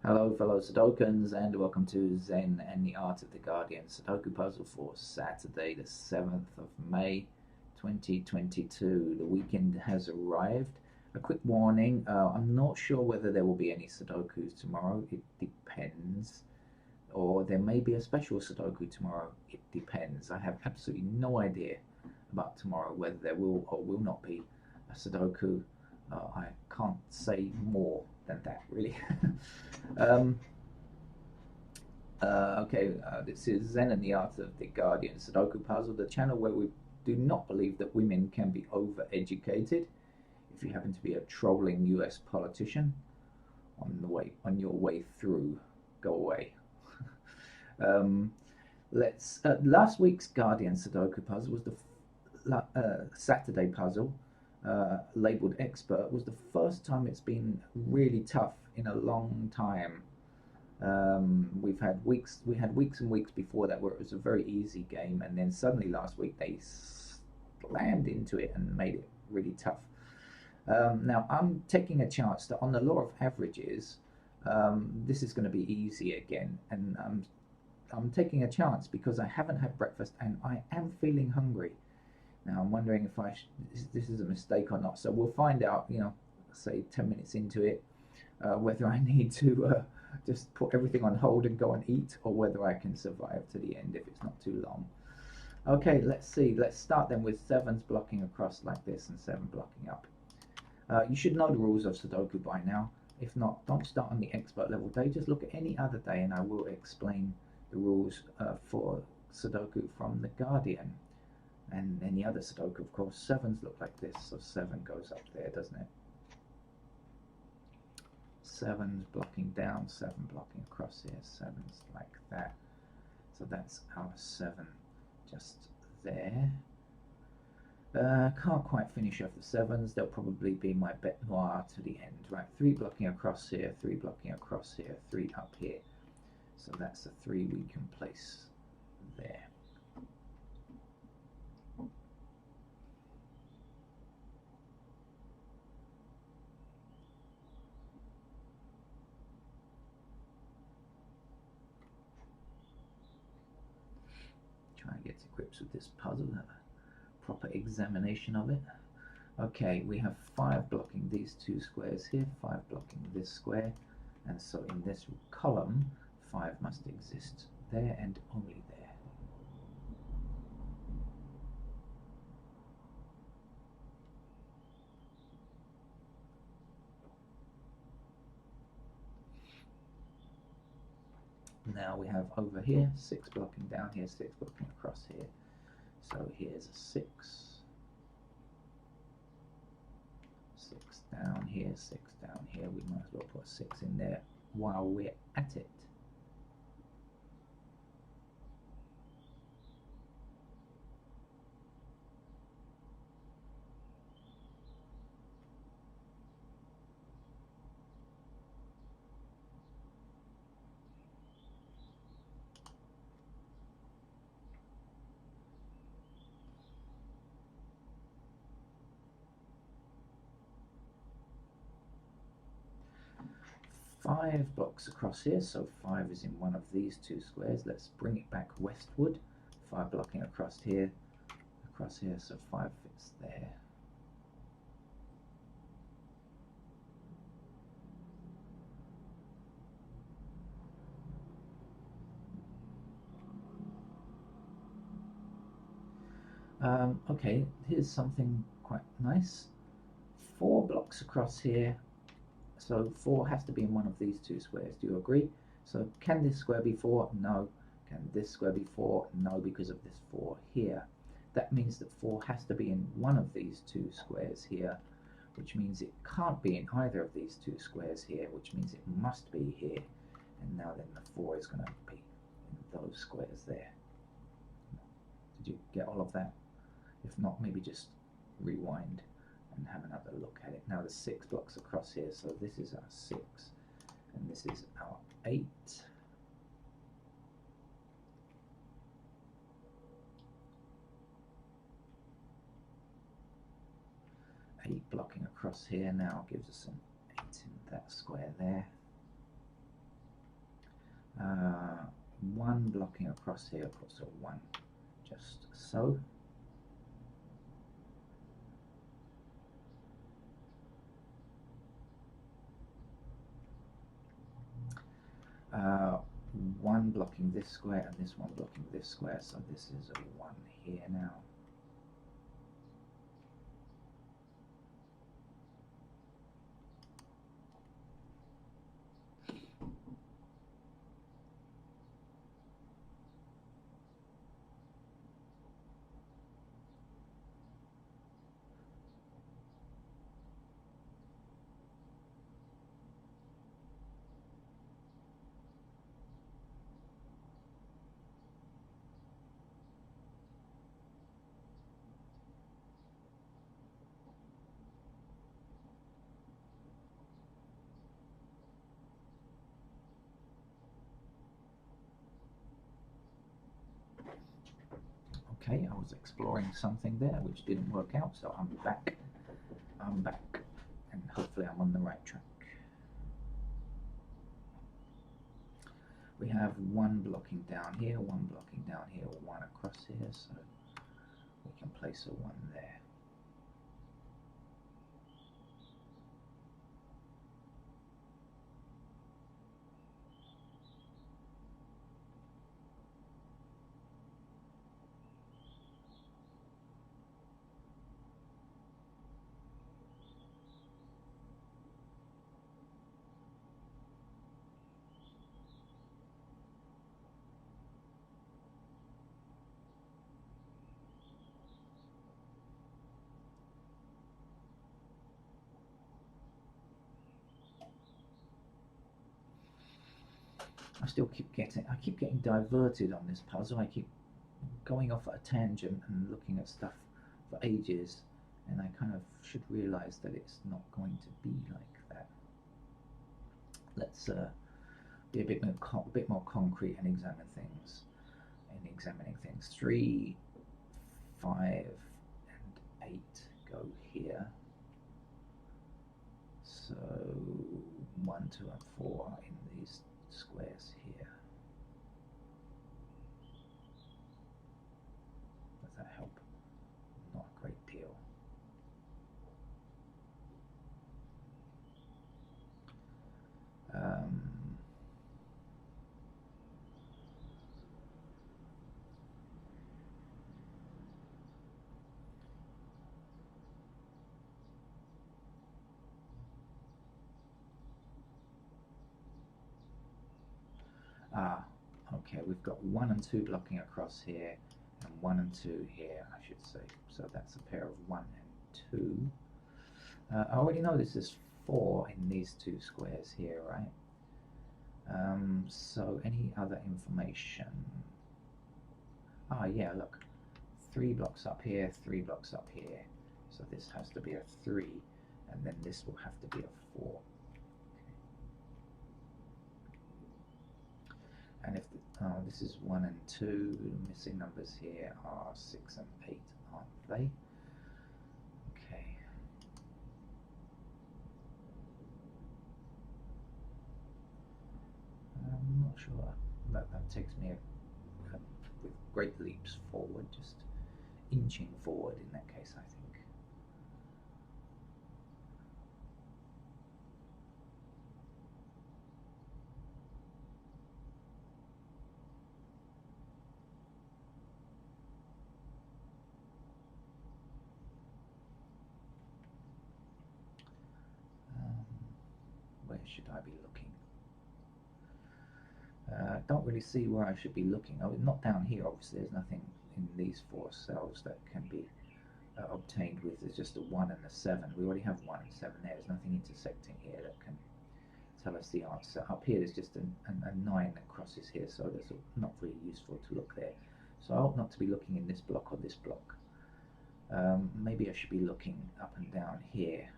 Hello, fellow Sudokans, and welcome to Zen and the Art of the Guardian Sudoku puzzle for Saturday, the 7th of May 2022. The weekend has arrived. A quick warning, I'm not sure whether there will be any Sudokus tomorrow. It depends. Or there may be a special Sudoku tomorrow. It depends. I have absolutely no idea about tomorrow, whether there will or will not be a Sudoku. I can't say more than that, really. um, this is Zen and the Art of the Guardian Sudoku Puzzle, the channel where we do not believe that women can be overeducated. If you happen to be a trolling US politician on your way through, go away. um, let's Last week's Guardian Sudoku puzzle was the Saturday puzzle, labeled expert, was the first time it's been really tough in a long time. We had weeks and weeks before that where it was a very easy game, and then suddenly last week they slammed into it and made it really tough. Now I'm taking a chance that on the law of averages, this is going to be easy again, and I'm taking a chance because I haven't had breakfast and I am feeling hungry. Now I'm wondering if this is a mistake or not. So we'll find out. Say 10 minutes into it, whether I need to just put everything on hold and go and eat, or whether I can survive to the end if it's not too long. Okay, let's see. Let's start then with sevens blocking across like this and seven blocking up. You should know the rules of Sudoku by now. If not, don't start on the expert level day. Just look at any other day and I will explain the rules for Sudoku from the Guardian. And any other Sudoku, of course. Sevens look like this, so 7 goes up there, doesn't it? 7's blocking down, 7 blocking across here, 7's like that. So that's our 7 just there. Can't quite finish off the 7's. They'll probably be my bête noire to the end. Right, 3 blocking across here, 3 blocking across here, 3 up here. So that's the 3 we can place there. Try and get to grips with this puzzle, have a proper examination of it. Okay, we have 5 blocking these 2 squares here, 5 blocking this square, and so in this column 5 must exist there and only there. Now we have over here 6 blocking down here, 6 blocking across here. So here's a 6, 6 down here, 6 down here. We might as well put a 6 in there while we're at it. Five blocks across here, so 5 is in one of these 2 squares. Let's bring it back westward. 5 blocking across here, so 5 fits there. Okay, here's something quite nice. 4 blocks across here, so 4 has to be in one of these 2 squares. Do you agree? So can this square be 4? No. Can this square be 4? No, because of this 4 here. That means that 4 has to be in one of these 2 squares here, which means it can't be in either of these 2 squares here, which means it must be here. And now then the 4 is going to be in those squares there. Did you get all of that? If not, maybe just rewind and have another look at it. Now the 6 blocks across here, so this is our 6 and this is our 8. Blocking across here now gives us an 8 in that square there. one blocking across here, puts a 1 just so. One blocking this square and this one blocking this square, so this is a 1 here now. Okay, I was exploring something there which didn't work out, so I'm back, and hopefully I'm on the right track. We have 1 blocking down here, 1 blocking down here, 1 across here, so we can place a 1 there. I keep getting diverted on this puzzle. I keep going off at a tangent and looking at stuff for ages, and I kind of should realize that it's not going to be like that. Let's be a bit more concrete and examine things. And examining things, 3, 5, and 8 go here. So 1, 2, and 4 are in these squares here. Does that help? Not a great deal. Okay, we've got 1 and 2 blocking across here, and 1 and 2 here, I should say. So that's a pair of 1 and 2. I already know this is 4 in these 2 squares here, right? So any other information? Yeah, look. 3 blocks up here, 3 blocks up here. So this has to be a 3, and then this will have to be a 4. And if this is 1 and 2, missing numbers here are 6 and 8, aren't they? Okay. I'm not sure. That takes me with great leaps forward, just inching forward in that case, I think. Where should I be looking? Don't really see where I should be looking. Oh, not down here, obviously. There's nothing in these 4 cells that can be obtained with. There's just a 1 and a 7. We already have 1 and 7 there. There's nothing intersecting here that can tell us the answer. Up here there's just a 9 that crosses here, so that's not really useful to look there. So I ought not to be looking in this block or this block. Maybe I should be looking up and down here.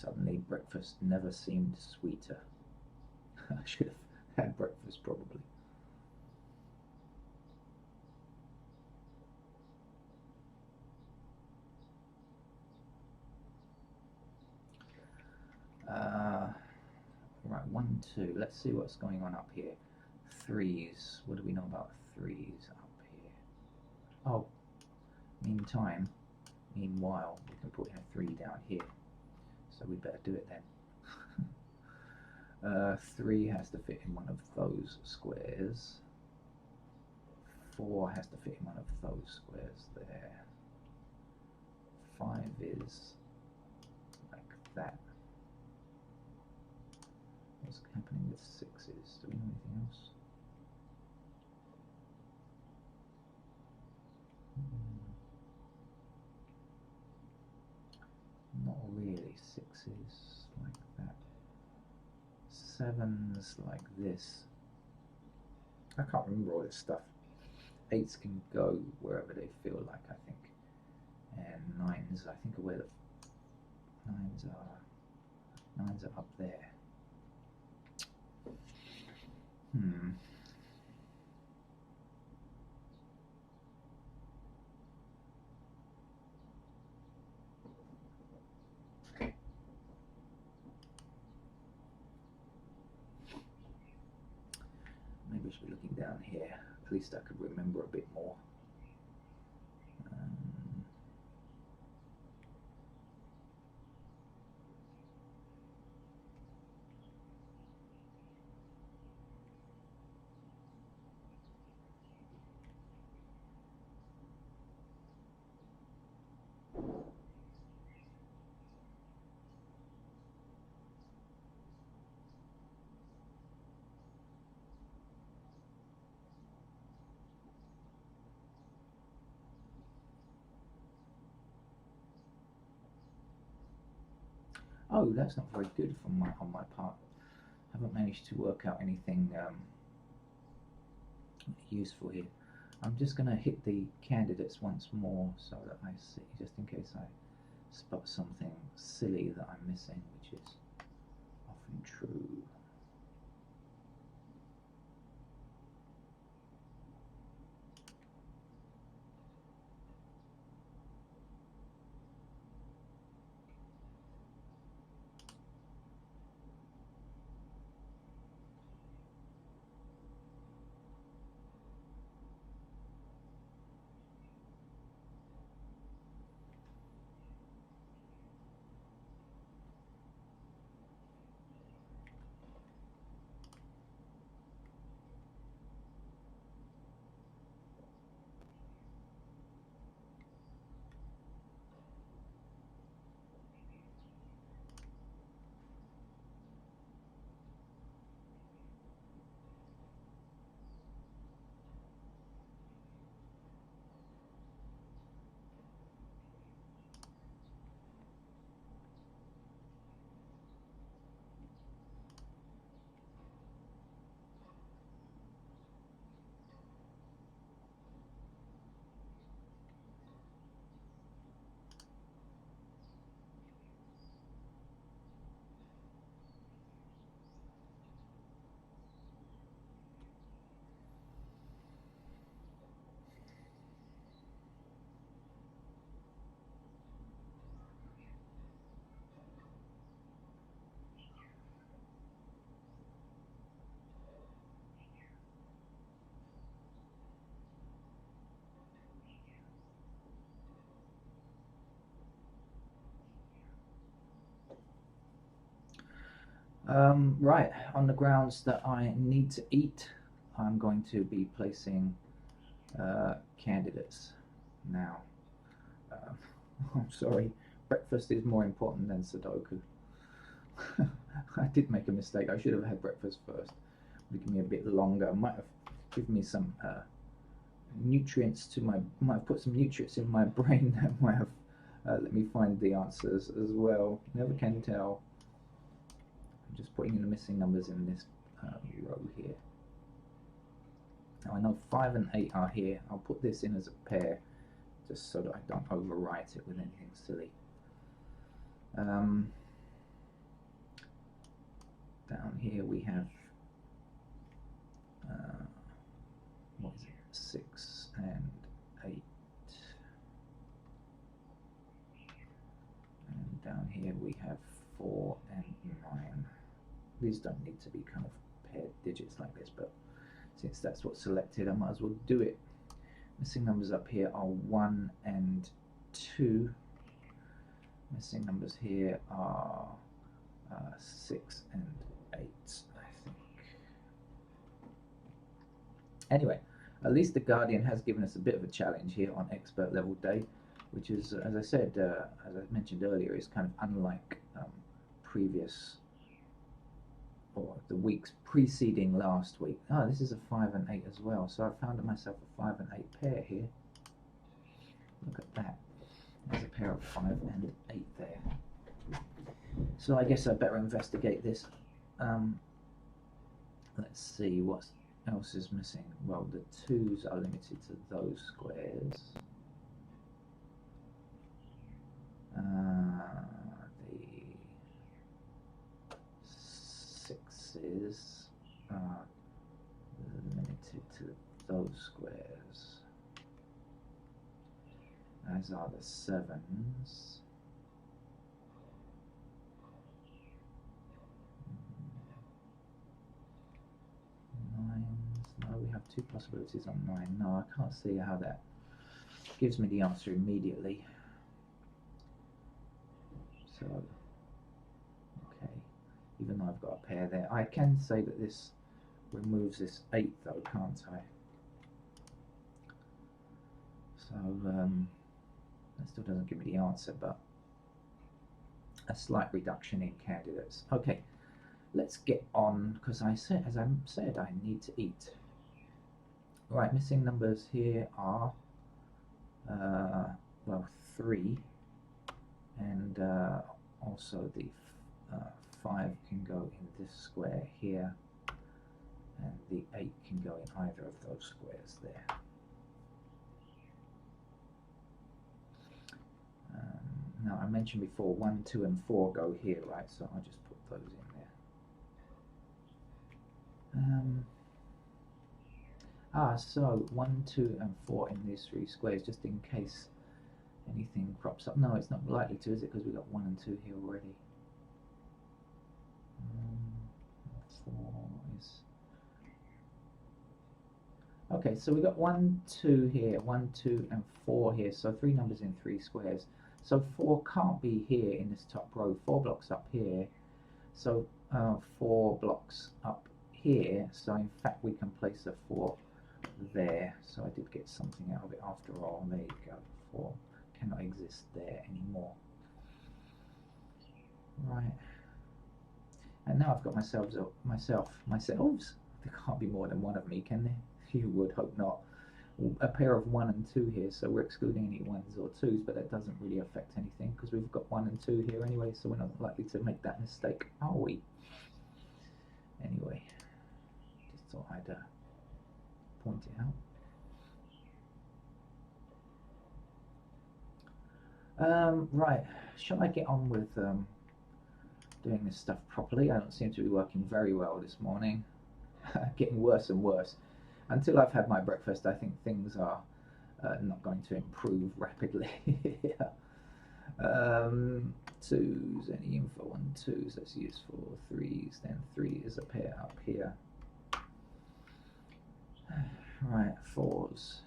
Suddenly breakfast never seemed sweeter. I should have had breakfast probably. Right, 1, 2. Let's see what's going on up here. Threes. What do we know about threes up here? Oh, meanwhile, we can put in a 3 down here. So we better do it then. 3 has to fit in one of those squares. 4 has to fit in one of those squares there. 5 is like that. What's happening with 6s? Do we know anything else? Not really. 6s like that. 7s like this. I can't remember all this stuff. 8s can go wherever they feel like, I think. And 9s, I think, are where the 9s are. 9s are up there. Maybe I should be looking down here. At least I could remember a bit more. Oh, that's not very good on my part. I haven't managed to work out anything useful here. I'm just going to hit the candidates once more so that I see, just in case I spot something silly that I'm missing, which is often true. Right, on the grounds that I need to eat, I'm going to be placing candidates now. I'm sorry, breakfast is more important than Sudoku. I did make a mistake. I should have had breakfast first. Would give me a bit longer. Might have given me some nutrients to might have put some nutrients in my brain that might have let me find the answers as well. Never can tell. I'm just putting in the missing numbers in this row here. Now I know 5 and 8 are here. I'll put this in as a pair just so that I don't overwrite it with anything silly. here we have what is it, 6 and 8, and down here we have 4 and 9. These don't need to be kind of paired digits like this, but since that's what's selected, I might as well do it. Missing numbers up here are 1 and 2. Missing numbers here are 6 and 8, I think. Anyway, at least the Guardian has given us a bit of a challenge here on expert level day, which is, as I said, as I mentioned earlier, is kind of unlike previous, or the weeks preceding last week. Oh, this is a 5 and 8 as well, so I found myself a 5 and 8 pair here. Look at that. There's a pair of 5 and 8 there. So I guess I better investigate this. Let's see what else is missing. Well, the 2s are limited to those squares. The 6s are limited to those squares, as are the 7s. No, we have 2 possibilities on 9. No, I can't see how that gives me the answer immediately. So, okay, even though I've got a pair there, I can say that this removes this 8 though, can't I? So, that still doesn't give me the answer, but a slight reduction in candidates. Okay, let's get on, because as I said, I need to eat. Right, missing numbers here are, well, 3, and also the 5 can go in this square here, and the 8 can go in either of those squares there. Now, I mentioned before 1, 2, and 4 go here, right? So I'll just put those in there. So 1, 2, and 4 in these 3 squares, just in case anything crops up. No, it's not likely to, is it? Because we've got 1 and 2 here already. 4 is... Okay, so we've got 1, 2 here, 1, 2, and 4 here. So 3 numbers in 3 squares. So 4 can't be here in this top row. 4 blocks up here. So 4 blocks up here. So in fact, we can place a 4 there. So I did get something out of it after all. There you go. 4 cannot exist there anymore. Right. And now I've got myselves. There can't be more than one of me, can there? You would hope not. A pair of 1 and 2 here, so we're excluding any 1s or 2s, but that doesn't really affect anything because we've got 1 and 2 here anyway, so we're not likely to make that mistake, are we? Anyway, just thought I'd point it out. Right, shall I get on with doing this stuff properly? I don't seem to be working very well this morning. Getting worse and worse. Until I've had my breakfast, I think things are not going to improve rapidly. 2s, any info on 2s, that's useful. 3s, then 3 is a pair up here. Right, 4s.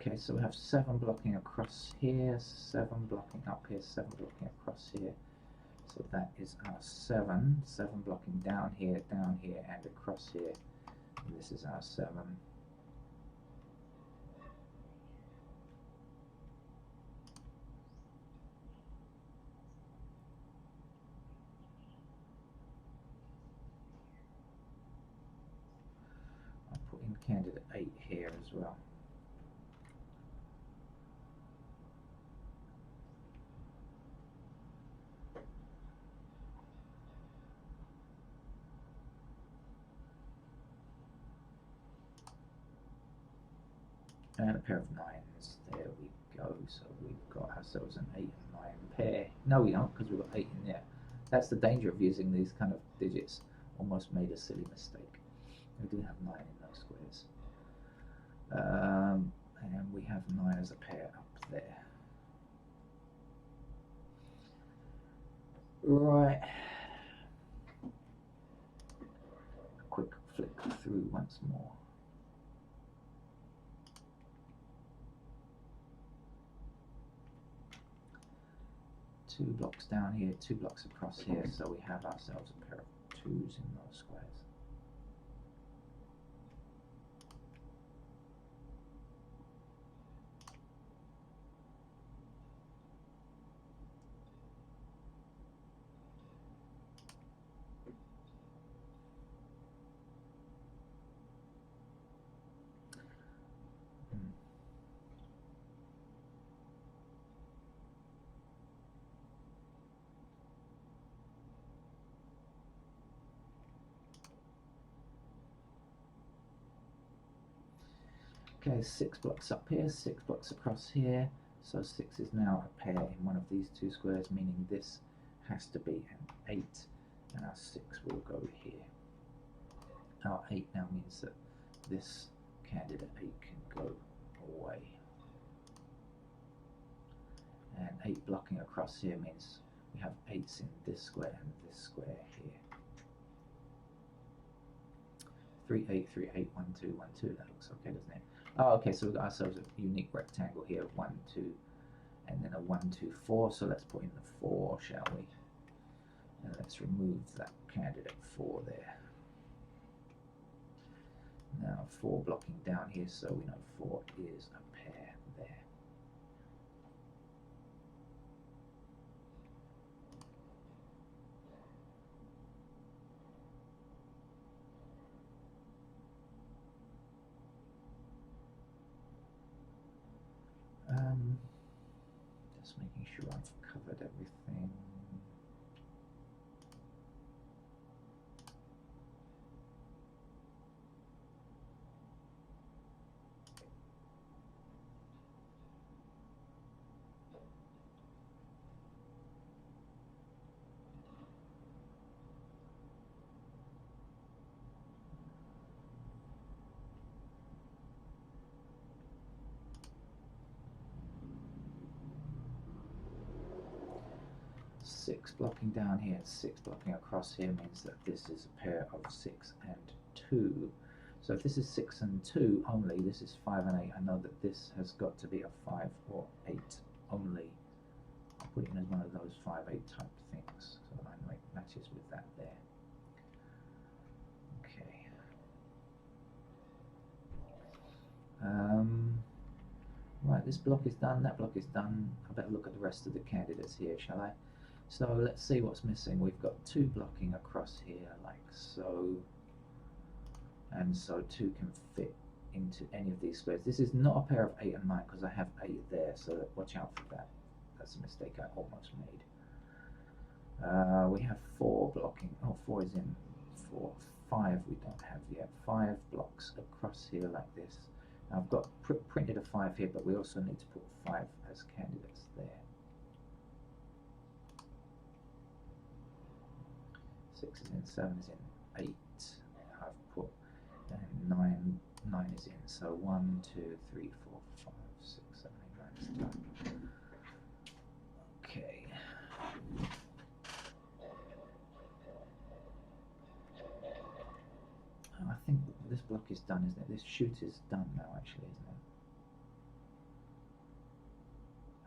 Okay, so we have 7 blocking across here, 7 blocking up here, 7 blocking across here. So that is our 7. 7 blocking down here, and across here. And this is our 7. I'll put in candidate 8 here as well. and a pair of 9s. There we go. So we've got ourselves an 8 and 9 pair. No, we don't, because we've got 8 in there. That's the danger of using these kind of digits. Almost made a silly mistake. We do have 9 in those squares. And we have 9 as a pair up there. Right. A quick flick through once more. Two blocks down here, 2 blocks across here, so we have ourselves a pair of 2s in those squares. Okay, 6 blocks up here, 6 blocks across here, so 6 is now a pair in one of these 2 squares, meaning this has to be an 8, and our 6 will go here. Our 8 now means that this candidate 8 can go away. And 8 blocking across here means we have 8s in this square and this square here. 3, 8, 3, 8, 1, 2, 1, 2, that looks okay, doesn't it? Oh, okay, so we've got ourselves a unique rectangle here, 1, 2, and then a 1, 2, 4, so let's put in the 4, shall we? And let's remove that candidate 4 there. Now 4 blocking down here, so we know 4 is a pair there. Just making sure I've covered everything. Six blocking down here and 6 blocking across here means that this is a pair of 6 and 2. So if this is 6 and 2 only, this is 5 and 8. I know that this has got to be a 5 or 8 only. I'll put it in as one of those 5, 8 type things, so that I matches with that there. Okay. Right, this block is done, that block is done. I better look at the rest of the candidates here, shall I? So let's see what's missing. We've got 2 blocking across here, like so. And so 2 can fit into any of these squares. This is not a pair of 8 and 9 because I have 8 there, so watch out for that. That's a mistake I almost made. We have 4 blocking. Oh, 4 is in 4. 5 we don't have yet. 5 blocks across here like this. Now I've got printed a 5 here, but we also need to put 5 as candidates there. 6 is in, 7 is in, 8 I've put, and 9 is in. So 1, 2, 3, 4, 5, 6, 7, 8, 9 is done. Okay. I think this block is done, isn't it? This shoot is done now, actually, isn't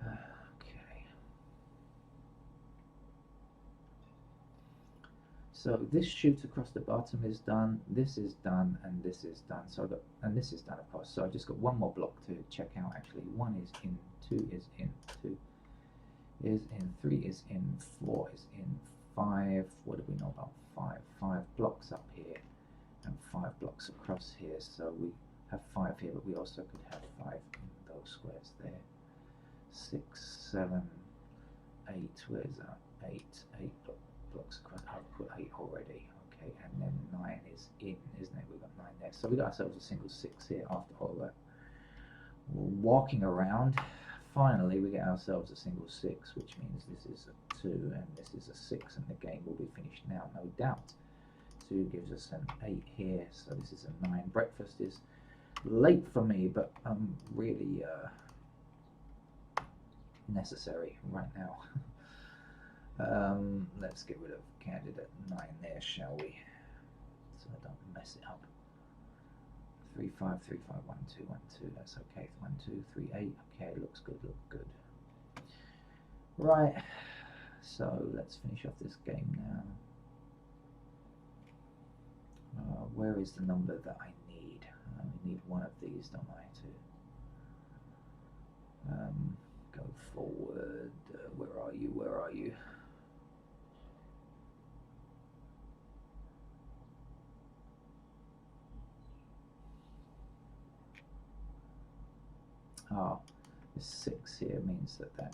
it? Okay. So this shoot across the bottom is done, this is done, and this is done. So and this is done, of course. So I've just got one more block to check out, actually. 1 is in, 2 is in, 2 is in, 3 is in, 4 is in, 5. What do we know about 5? 5 blocks up here and 5 blocks across here. So we have 5 here, but we also could have 5 in those squares there. 6, 7, 8. Where's that? 8 blocks across. I've put 8 already. Okay, and then 9 is in, isn't it? We've got 9 there. So we got ourselves a single 6 here after all that walking around. Finally, we get ourselves a single 6, which means this is a 2 and this is a 6, and the game will be finished now, no doubt. 2 gives us an 8 here, so this is a 9. Breakfast is late for me, but really necessary right now. Let's get rid of candidate 9 there, shall we? So I don't mess it up. 3 5 3 5 1 2 1 2. That's okay. 1 2 3 8. Okay, looks good. Look good. Right. So let's finish off this game now. Where is the number that I need? I need one of these, don't I? To go forward. Where are you? Where are you? Ah, this 6 here means that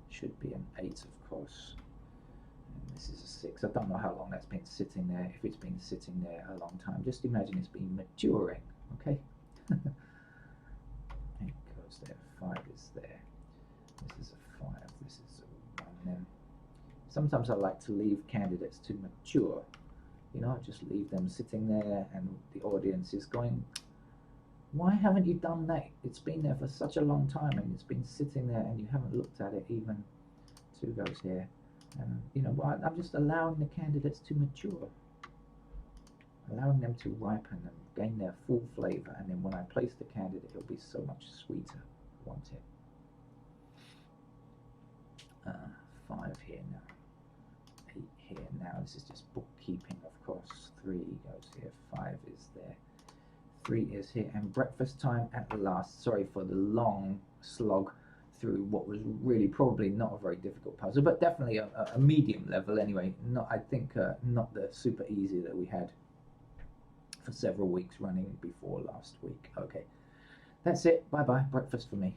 should be an 8, of course. And this is a 6. I don't know how long that's been sitting there. If it's been sitting there a long time, just imagine it's been maturing, okay? 8 goes there. 5 is there. This is a 5. This is a 1. Then sometimes I like to leave candidates to mature. You know, just leave them sitting there, and the audience is going, why haven't you done that? It's been there for such a long time, and it's been sitting there, and you haven't looked at it even. 2 goes here. And, you know, I'm just allowing the candidates to mature. Allowing them to ripen and gain their full flavor. And then when I place the candidate, it'll be so much sweeter. Want it? 5 here now. 8 here now. This is just bookkeeping, of course. 3 goes here. 5 is there. 3 is here, and breakfast time at last. Sorry for the long slog through what was really probably not a very difficult puzzle, but definitely a medium level anyway. Not, I think, not the super easy that we had for several weeks running before last week. Okay, that's it. Bye bye. Breakfast for me.